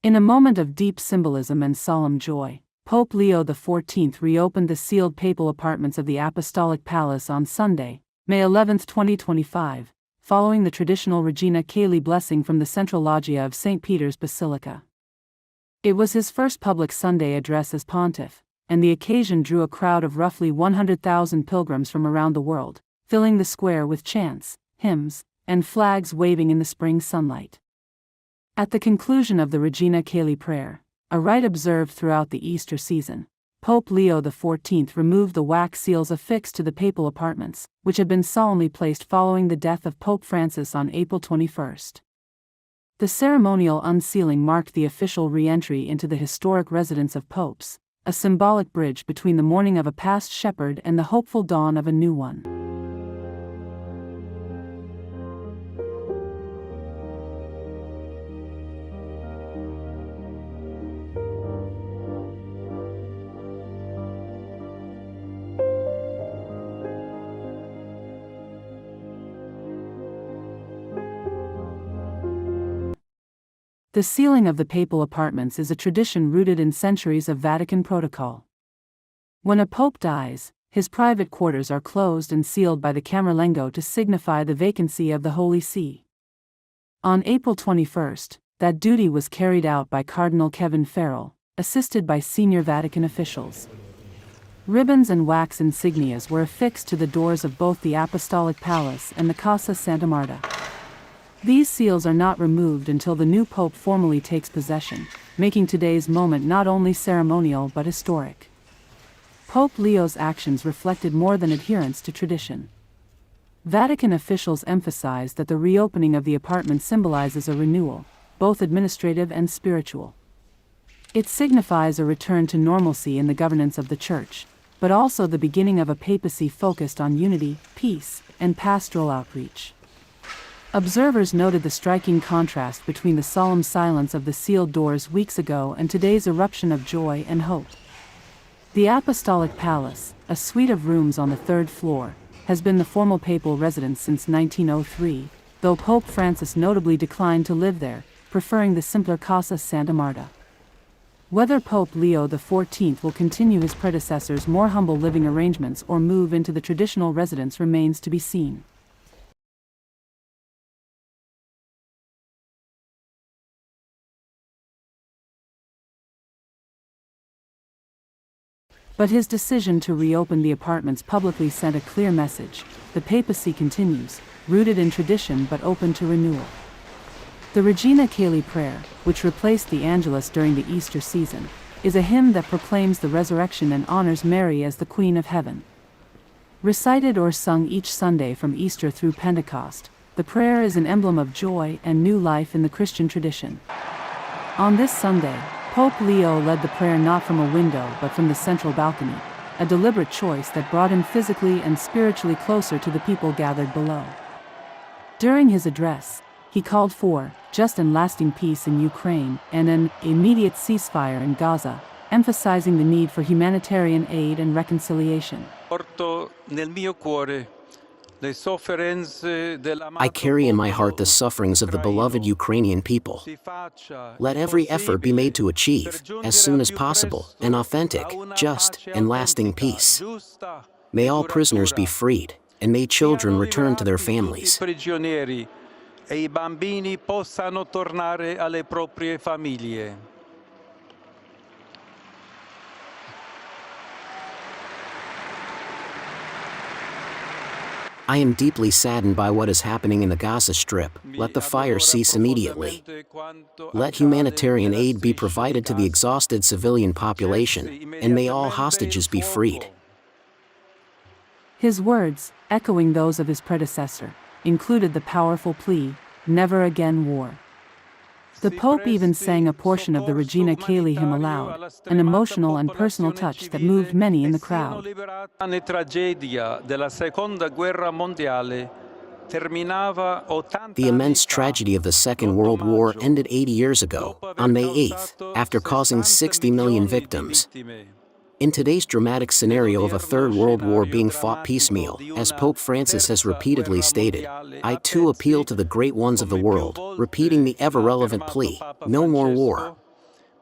In a moment of deep symbolism and solemn joy, Pope Leo XIV reopened the sealed papal apartments of the Apostolic Palace on Sunday, May 11, 2025, following the traditional Regina Caeli blessing from the Central Loggia of St. Peter's Basilica. It was his first public Sunday address as pontiff, and the occasion drew a crowd of roughly 100,000 pilgrims from around the world, filling the square with chants, hymns, and flags waving in the spring sunlight. At the conclusion of the Regina Caeli prayer, a rite observed throughout the Easter season, Pope Leo XIV removed the wax seals affixed to the papal apartments, which had been solemnly placed following the death of Pope Francis on April 21. The ceremonial unsealing marked the official re-entry into the historic residence of popes, a symbolic bridge between the mourning of a past shepherd and the hopeful dawn of a new one. The sealing of the papal apartments is a tradition rooted in centuries of Vatican protocol. When a pope dies, his private quarters are closed and sealed by the Camerlengo to signify the vacancy of the Holy See. On April 21, that duty was carried out by Cardinal Kevin Farrell, assisted by senior Vatican officials. Ribbons and wax insignias were affixed to the doors of both the Apostolic Palace and the Casa Santa Marta. These seals are not removed until the new pope formally takes possession, making today's moment not only ceremonial but historic. Pope Leo's actions reflected more than adherence to tradition. Vatican officials emphasized that the reopening of the apartment symbolizes a renewal, both administrative and spiritual. It signifies a return to normalcy in the governance of the Church, but also the beginning of a papacy focused on unity, peace, and pastoral outreach. Observers noted the striking contrast between the solemn silence of the sealed doors weeks ago and today's eruption of joy and hope. The Apostolic Palace, a suite of rooms on the third floor, has been the formal papal residence since 1903, though Pope Francis notably declined to live there, preferring the simpler Casa Santa Marta. Whether Pope Leo XIV will continue his predecessor's more humble living arrangements or move into the traditional residence remains to be seen. But his decision to reopen the apartments publicly sent a clear message: the papacy continues, rooted in tradition but open to renewal. The Regina Caeli prayer, which replaced the Angelus during the Easter season, is a hymn that proclaims the resurrection and honors Mary as the Queen of Heaven. Recited or sung each Sunday from Easter through Pentecost, the prayer is an emblem of joy and new life in the Christian tradition. On this Sunday, Pope Leo led the prayer not from a window but from the central balcony, a deliberate choice that brought him physically and spiritually closer to the people gathered below. During his address, he called for just and lasting peace in Ukraine and an immediate ceasefire in Gaza, emphasizing the need for humanitarian aid and reconciliation. I carry in my heart the sufferings of the beloved Ukrainian people. Let every effort be made to achieve, as soon as possible, an authentic, just, and lasting peace. May all prisoners be freed, and may children return to their families. I am deeply saddened by what is happening in the Gaza Strip. Let the fire cease immediately. Let humanitarian aid be provided to the exhausted civilian population, and may all hostages be freed. His words, echoing those of his predecessor, included the powerful plea, "Never again war." The Pope even sang a portion of the Regina Caeli hymn aloud, an emotional and personal touch that moved many in the crowd. The immense tragedy of the Second World War ended 80 years ago, on May 8, after causing 60 million victims. In today's dramatic scenario of a Third World War being fought piecemeal, as Pope Francis has repeatedly stated, I too appeal to the great ones of the world, repeating the ever-relevant plea, no more war.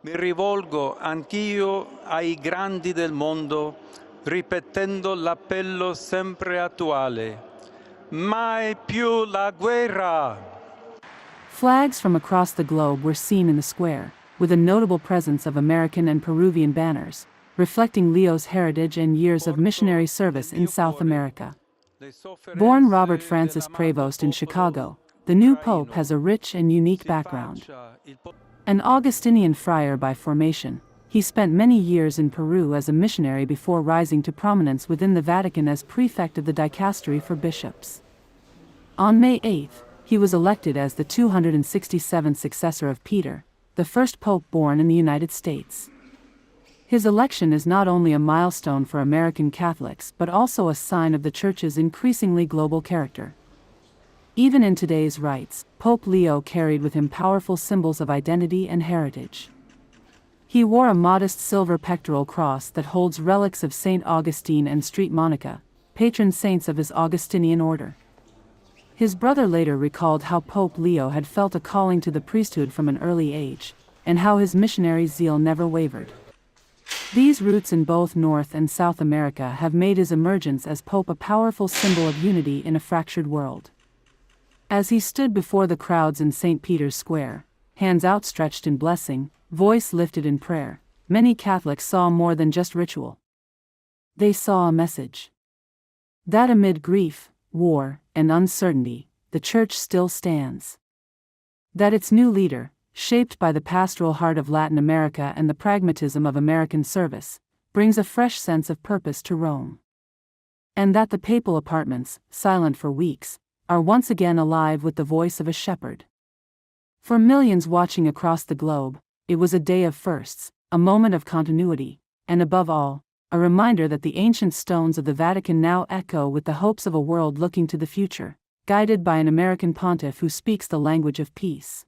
Mi rivolgo anch'io ai grandi del mondo, ripetendo l'appello sempre attuale. Mai più la guerra! Flags from across the globe were seen in the square, with a notable presence of American and Peruvian banners, reflecting Leo's heritage and years of missionary service in South America. Born Robert Francis Prevost in Chicago, the new pope has a rich and unique background. An Augustinian friar by formation, he spent many years in Peru as a missionary before rising to prominence within the Vatican as prefect of the dicastery for bishops. On May 8, he was elected as the 267th successor of Peter, the first pope born in the United States. His election is not only a milestone for American Catholics but also a sign of the Church's increasingly global character. Even in today's rites, Pope Leo carried with him powerful symbols of identity and heritage. He wore a modest silver pectoral cross that holds relics of Saint Augustine and St. Monica, patron saints of his Augustinian order. His brother later recalled how Pope Leo had felt a calling to the priesthood from an early age, and how his missionary zeal never wavered. These roots in both North and South America have made his emergence as Pope a powerful symbol of unity in a fractured world. As he stood before the crowds in St. Peter's Square, hands outstretched in blessing, voice lifted in prayer, many Catholics saw more than just ritual. They saw a message. That amid grief, war, and uncertainty, the Church still stands. That its new leader, shaped by the pastoral heart of Latin America and the pragmatism of American service, brings a fresh sense of purpose to Rome. And that the papal apartments, silent for weeks, are once again alive with the voice of a shepherd. For millions watching across the globe, it was a day of firsts, a moment of continuity, and above all, a reminder that the ancient stones of the Vatican now echo with the hopes of a world looking to the future, guided by an American pontiff who speaks the language of peace.